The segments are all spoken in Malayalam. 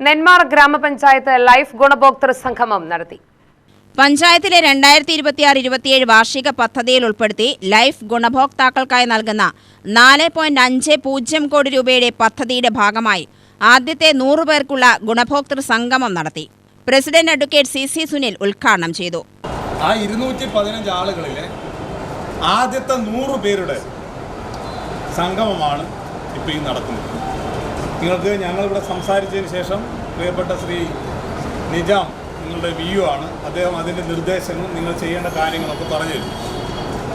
നെന്മാർ ഗ്രാമപഞ്ചായത്ത് ലൈഫ് ഗുണഭോക്തൃ സംഗമം നടത്തി. പഞ്ചായത്തിലെ 2026-27 വാർഷിക പദ്ധതിയിൽ ഉൾപ്പെടുത്തി ലൈഫ് ഗുണഭോക്താക്കൾക്കായി നൽകുന്ന 4.50 കോടി രൂപയുടെ പദ്ധതിയുടെ ഭാഗമായി ആദ്യത്തെ 100 പേർക്കുള്ള ഗുണഭോക്തൃ സംഗമം നടത്തി. പ്രസിഡന്റ് അഡ്വക്കേറ്റ് CC സുനിൽ ഉദ്ഘാടനം ചെയ്തു. ആ 215 ആളുകളിലെ ആദ്യത്തെ 100 പേരുടെ സംഗമമാണ് ഇപ്പോൾ ഈ നടക്കുന്നത്. നിങ്ങൾക്ക് ഞങ്ങളിവിടെ സംസാരിച്ചതിന് ശേഷം പ്രിയപ്പെട്ട ശ്രീ നിജാം നിങ്ങളുടെ VU ആണ്. അദ്ദേഹം അതിൻ്റെ നിർദ്ദേശങ്ങളും നിങ്ങൾ ചെയ്യേണ്ട കാര്യങ്ങളൊക്കെ പറഞ്ഞു തരും.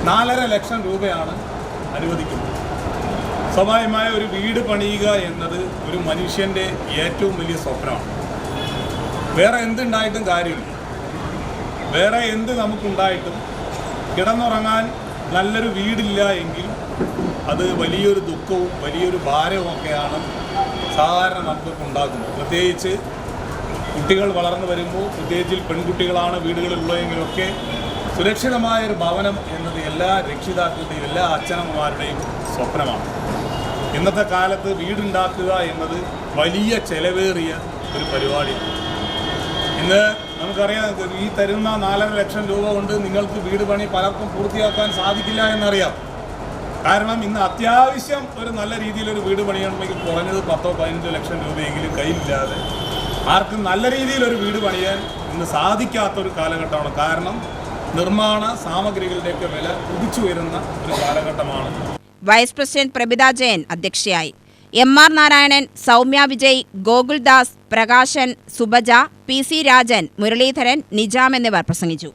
4.5 ലക്ഷം രൂപയാണ് അനുവദിക്കുന്നത്. സ്വാഭാവികമായ ഒരു വീട് പണിയുക എന്നത് ഒരു മനുഷ്യൻ്റെ ഏറ്റവും വലിയ സ്വപ്നമാണ്. വേറെ എന്തുണ്ടായിട്ടും കാര്യമില്ല. വേറെ എന്ത് നമുക്കുണ്ടായിട്ടും കിടന്നുറങ്ങാൻ നല്ലൊരു വീടില്ല എങ്കിൽ അത് വലിയൊരു ദുഃഖവും വലിയൊരു ഭാരവും ഒക്കെയാണ് സാധാരണ നമുക്കൊക്കെ ഉണ്ടാക്കുന്നത്. പ്രത്യേകിച്ച് കുട്ടികൾ വളർന്നു വരുമ്പോൾ, പ്രത്യേകിച്ച് പെൺകുട്ടികളാണ് വീടുകളിലുള്ളതെങ്കിലൊക്കെ സുരക്ഷിതമായൊരു ഭവനം എന്നത് എല്ലാ രക്ഷിതാക്കളുടെയും എല്ലാ അച്ഛനമ്മമാരുടെയും സ്വപ്നമാണ്. ഇന്നത്തെ കാലത്ത് വീടുണ്ടാക്കുക എന്നത് വലിയ ചെലവേറിയ ഒരു പരിപാടിയാണ്. ഇന്ന് നമുക്കറിയാം, ഈ തരുന്ന 4.5 ലക്ഷം രൂപ കൊണ്ട് നിങ്ങൾക്ക് വീട് പണി പലർക്കും പൂർത്തിയാക്കാൻ സാധിക്കില്ല എന്നറിയാം. കാരണം ഇന്ന് അത്യാവശ്യം ഒരു നല്ല രീതിയിലൊരു വീട് പണിയണമെങ്കിൽ കുറഞ്ഞത് 10-15 ലക്ഷം രൂപയെങ്കിലും കയ്യിലില്ലാതെ ആർക്കും നല്ല രീതിയിലൊരു വീട് പണിയാൻ ഇന്ന് സാധിക്കാത്തൊരു കാലഘട്ടമാണ്. കാരണം നിർമ്മാണ സാമഗ്രികളുടെയൊക്കെ വില കുതിച്ചു വരുന്ന ഒരു കാലഘട്ടമാണ്. വൈസ് പ്രസിഡന്റ് പ്രഭിത ജയൻ അധ്യക്ഷയായി. MR നാരായണൻ, സൗമ്യ വിജയ്, ഗോകുൽദാസ്, പ്രകാശൻ, സുബജ, PC രാജൻ, മുരളീധരൻ, നിജാം എന്നിവർ പ്രസംഗിച്ചു.